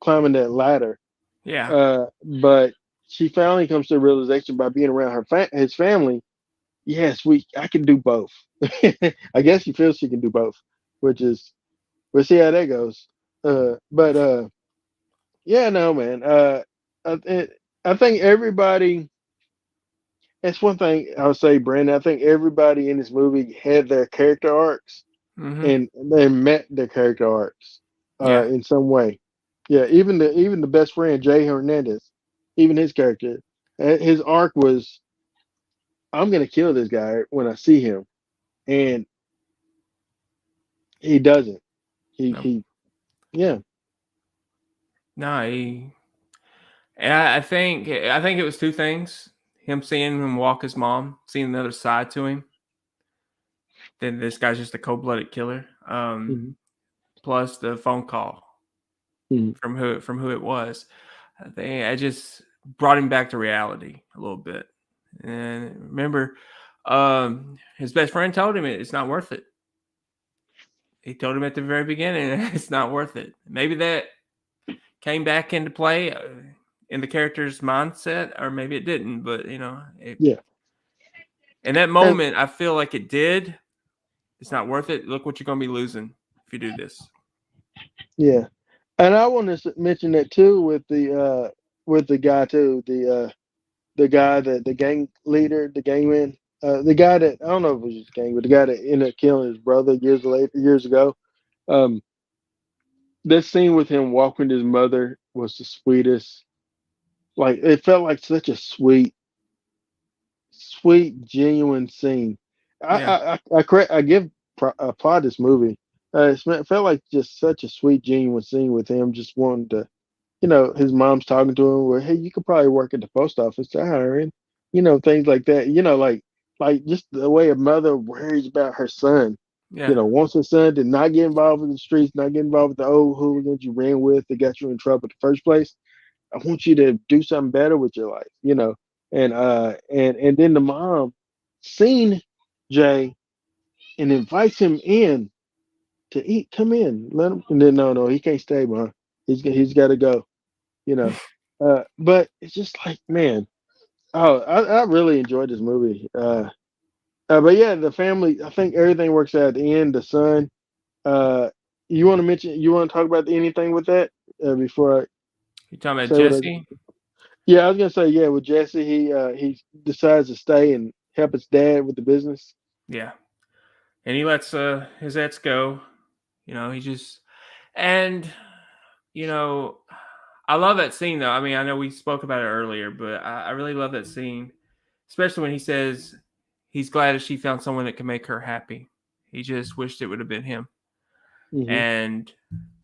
A: climbing that ladder.
B: Yeah.
A: But she finally comes to a realization by being around his family. Yes, I can do both. I guess she feels she can do both, which is we'll see how that goes. But yeah, no, man. I, I think everybody. That's one thing I'll say, Brandon. I think everybody in this movie had their character arcs,
B: Hmm.
A: and they met their character arcs
B: Yeah.
A: in some way. Yeah, even the best friend Jay Hernandez, even his character, his arc was I'm gonna kill this guy when I see him, and he doesn't. He
B: No.
A: he yeah.
B: No. And I think it was two things: him seeing him walk his mom, seeing another side to him. Then this guy's just a cold-blooded killer.
A: Mhm,
B: Plus the phone call
A: mhm.
B: from who it was. I just brought him back to reality a little bit. And remember, his best friend told him it's not worth it. He told him at the very beginning it's not worth it. Maybe that came back into play in the character's mindset, or maybe it didn't. But
A: Yeah,
B: in that
A: and
B: moment, I feel like it did. It's not worth it. Look what you're going to be losing if you do this.
A: yeah, and I want to mention that too with the guy too. the guy that the gang leader, the gangman, the guy that I don't know if it was his gang, but the guy that ended up killing his brother years ago. Um, that scene with him walking his mother was the sweetest. Like it felt like such a sweet, genuine scene.
B: Yeah.
A: I give applaud this movie. It felt like just such a sweet, genuine scene with him just wanting to, his mom's talking to him, where hey, you could probably work at the post office to hiring, things like that. Like just the way a mother worries about her son.
B: Yeah.
A: Wants her son to not get involved with the streets, not get involved with the old hooligans you ran with that got you in trouble in the first place. I want you to do something better with your life. And then the mom seen Jay and invites him in to eat. Come in, let him. And then no, he can't stay, man. He's got to go. You know, but it's just like man, oh, I really enjoyed this movie. But yeah, the family. I think everything works out at the end. The son. Uh, you want to mention? You want to talk about anything with that before I
B: You talking about
A: say what I?
B: Jesse?
A: Yeah, I was gonna say yeah. With Jesse, he decides to stay and help his dad with the business.
B: Yeah. And he lets his ex go. He just and you know I love that scene though. I mean, I know we spoke about it earlier, but I really love that scene, especially when he says he's glad that she found someone that can make her happy. He just wished it would have been him.
A: Hmm.
B: And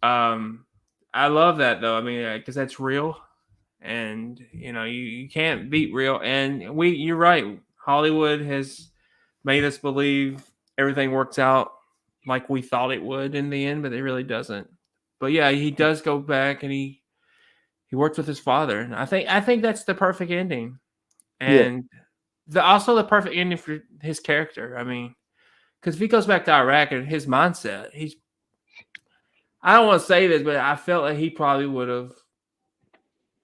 B: um, I love that though. I mean, because that's real, and you can't beat real. And you're right. Hollywood has made us believe everything works out like we thought it would in the end, but it really doesn't. But yeah, he does go back and he worked with his father, and I think that's the perfect ending,
A: Yeah,
B: and also the perfect ending for his character. I mean, because if he goes back to Iraq and his mindset, I don't want to say this, but I felt like he probably would have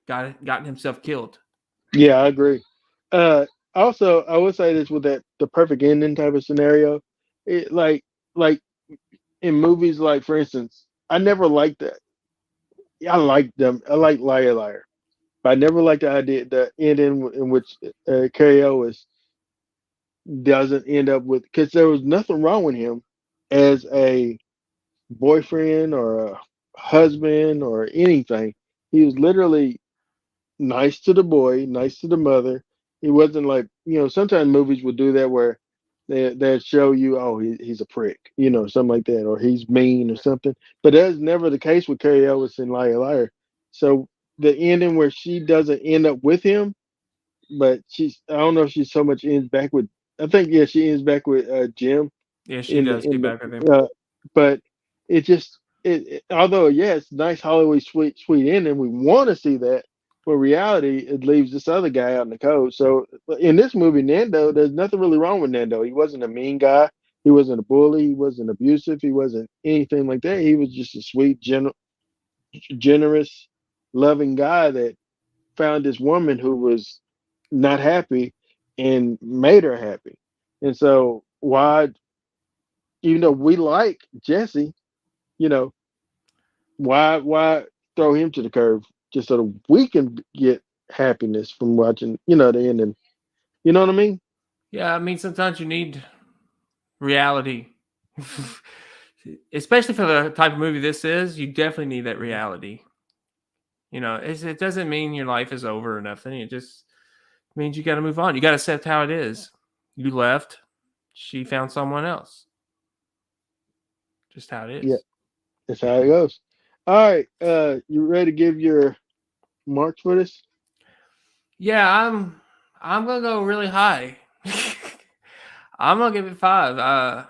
B: gotten himself killed.
A: yeah, I agree. Uh, Also, I would say this with that the perfect ending type of scenario. It like in movies, like for instance, I never liked that. I like them. I like Liar Liar, but I never liked the idea the ending in which Carrie Ellis doesn't end up with because there was nothing wrong with him as a boyfriend or a husband or anything. He was literally nice to the boy, nice to the mother. He wasn't like, sometimes movies would do that where they'd show you, oh, he's a prick, something like that, or he's mean or something. But that's never the case with Carrie Ellis in Liar Liar. So the ending where she doesn't end up with him, but I don't know if she so much ends back with, I think, yeah, she ends back with Jim
B: Yeah, she
A: in the
B: does
A: in
B: get back with him.
A: the but it just although yeah it's nice Hollywood sweet ending we want to see that but reality it leaves this other guy out in the cold. So in this movie Nando, there's nothing really wrong with Nando. He wasn't a mean guy, he wasn't a bully, he wasn't abusive, he wasn't anything like that. He was just a sweet generous loving guy that found this woman who was not happy and made her happy. And so why, even though we like Jesse, you know, why throw him to the curb just so that we can get happiness from watching, the ending. You know what I mean?
B: Yeah, I mean sometimes you need reality, especially for the type of movie this is. You definitely need that reality. It doesn't mean your life is over or nothing. It just means you got to move on. You got to accept how it is. You left. She found someone else. Just how it
A: Yeah,
B: is.
A: that's how it goes. All right, you ready to give your marks for this?
B: Yeah, I'm gonna go really high. I'm gonna give it 5. I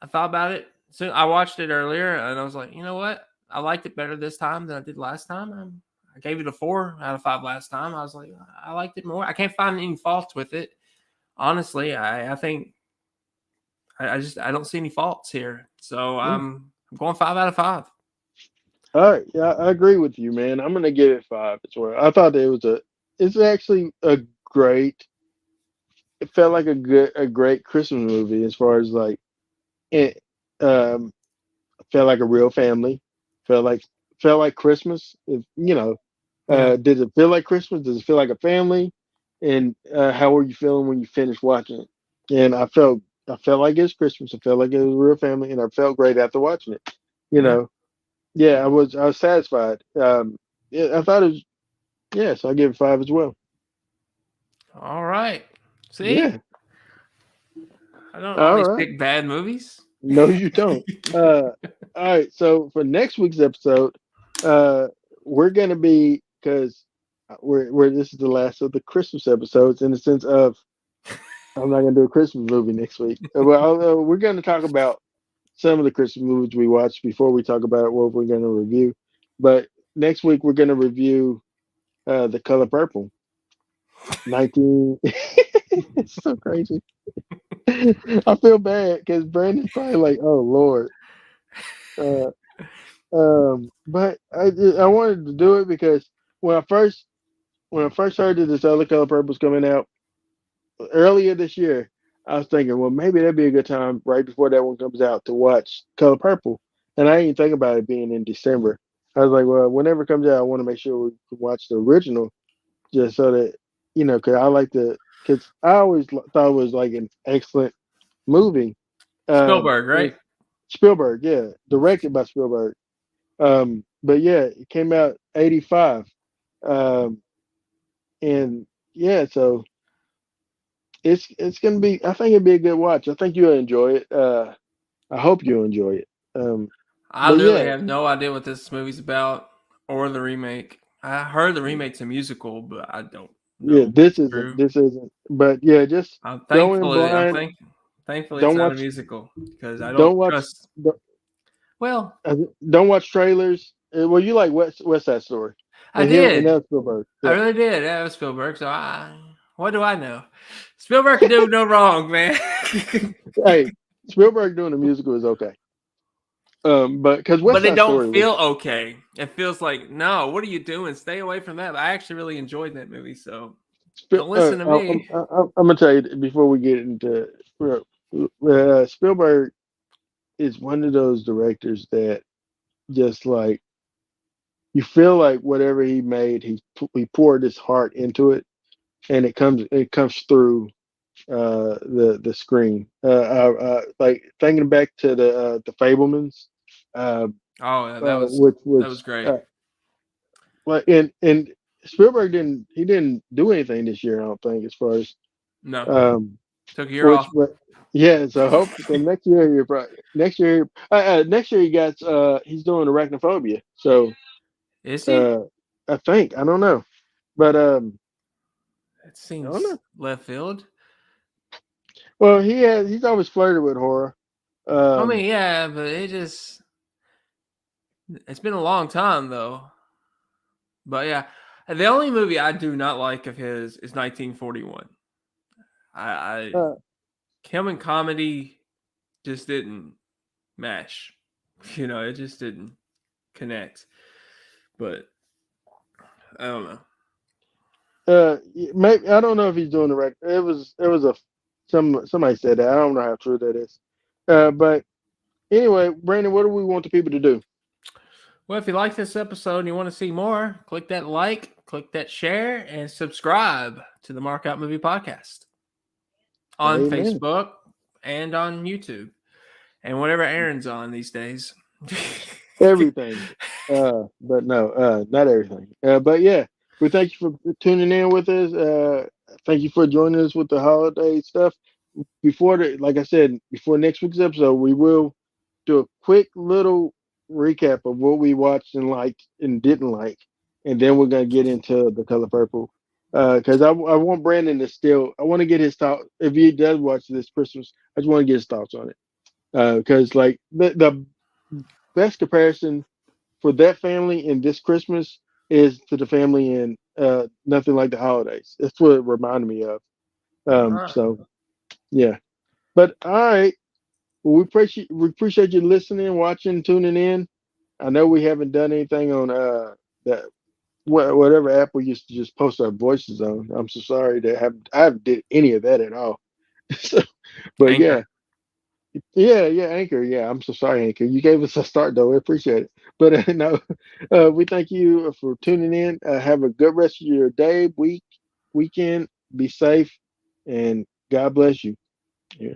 B: thought about it. So I watched it earlier, and I was like, you know what? I liked it better this time than I did last time. I gave it a 4 out of 5 last time. I was like, I liked it more. I can't find any faults with it. Honestly, I think I don't see any faults here. So
A: Yeah.
B: I'm going 5 out of 5.
A: All right, yeah, I agree with you, man. I'm gonna give it 5 as well. I thought that it's actually a great. It felt like a great Christmas movie as far as like it. Felt like a real family. Felt like felt like Christmas. If
B: Yeah.
A: did it feel like Christmas? Does it feel like a family? And how were you feeling when you finished watching it? And I felt like it was Christmas. I felt like it was a real family, and I felt great after watching it. You
B: Yeah.
A: know, yeah, I was satisfied. Yeah, I thought it was yeah, so I give it 5 as well.
B: All right. See,
A: Yeah,
B: I don't
A: all
B: always
A: right.
B: pick bad movies.
A: No, you don't. All right. So for next week's episode, uh, we're gonna be because we're this is the last of the Christmas episodes in the sense of I'm not gonna do a Christmas movie next week. Well, we're gonna talk about some of the Christmas movies we watched before we talk about what we're gonna review. But next week we're gonna review The Color Purple. 19. It's so crazy. I feel bad because Brandon's probably like, "Oh Lord." Uh, but I wanted to do it because when I first when I first heard that this other Color Purple was coming out earlier this year, I was thinking, well, maybe that'd be a good time right before that one comes out to watch Color Purple. And I didn't even think about it being in December. I was like, well, whenever it comes out, I want to make sure we can watch the original just so that because I like because I always thought it was like an excellent movie.
B: Spielberg,
A: It's
B: right?
A: Spielberg, yeah, directed by Spielberg. But yeah, it came out 85. Um, and yeah, so it's gonna be I think it'd be a good watch. I think you'll enjoy it. I hope you'll enjoy it. Um,
B: I
A: but
B: literally
A: yeah,
B: have no idea what this movie's about or the remake. I heard the remake's a musical, but I don't
A: yeah,
B: know if
A: this
B: it's
A: isn't
B: true.
A: this isn't but yeah, just
B: I'm
A: go in
B: thankfully I'm
A: blind.
B: thank thankfully it's
A: Don't
B: not a
A: watch
B: musical because I don't
A: don't watch
B: trust.
A: don't,
B: Well,
A: don't watch trailers. Well, you like West Side Story.
B: I
A: And
B: did.
A: that's Spielberg.
B: I
A: Yeah.
B: really did. That was Spielberg. So what do I know? Spielberg can do no wrong, man.
A: Hey, Spielberg doing a musical is okay. But because West
B: But it
A: Side
B: don't
A: Story was
B: feel okay. It feels like no. What are you doing? Stay away from that. But I actually really enjoyed that movie. So don't listen to me.
A: I'm gonna tell you before we get into Spielberg is one of those directors that just like you feel like whatever he made, he poured his heart into it, and it comes through the screen. Like thinking back to the Fablemans, uh,
B: Oh, yeah,
A: which
B: that was
A: was
B: great.
A: like and Spielberg didn't do anything this year. I don't think as far as
B: No,
A: um,
B: took a year
A: which
B: off.
A: but yeah. So hope so next year he got he's doing arachnophobia. So
B: Is he?
A: uh, I think I don't know, but
B: It
A: I don't
B: seems
A: know.
B: left field.
A: Well, he's always flirted with horror.
B: I
A: Um,
B: mean, yeah, but it's been a long time though. But yeah, the only movie I do not like of his is 1941. I
A: uh,
B: him and comedy just didn't mesh. It just didn't connect. But I don't know.
A: maybe I don't know if he's doing the record. It was a somebody said that. I don't know how true that is. But anyway, Brandon, what do we want the people to do?
B: Well, if you like this episode and you want to see more, click that like, click that share, and subscribe to the Markout Movie Podcast on
A: Amen.
B: Facebook and on YouTube and whatever Aaron's on these days.
A: Everything. But no, not everything. But yeah, we thank you for tuning in with us. Thank you for joining us with the holiday stuff. Like I said, before next week's episode, we will do a quick little recap of what we watched and liked and didn't like, and then we're gonna get into the color purple. Because I want Brandon to I want to get his thought if he does watch this Christmas. I just want to get his thoughts on it. Because like the best comparison for that family in this Christmas is to the family in Nothing Like the Holidays. That's what it reminded me of.
B: All right.
A: So yeah, but all right. Well, we appreciate you listening, watching, tuning in. I know we haven't done anything on that whatever app we used to just post our voices on. I'm so sorry that I haven't did any of that at all. So, but
B: Anchor.
A: yeah, yeah, Anchor. Yeah, I'm so sorry, Anchor. You gave us a start though. We appreciate it. But no, we thank you for tuning in. Have a good rest of your day, weekend, be safe, and God bless you. Yeah.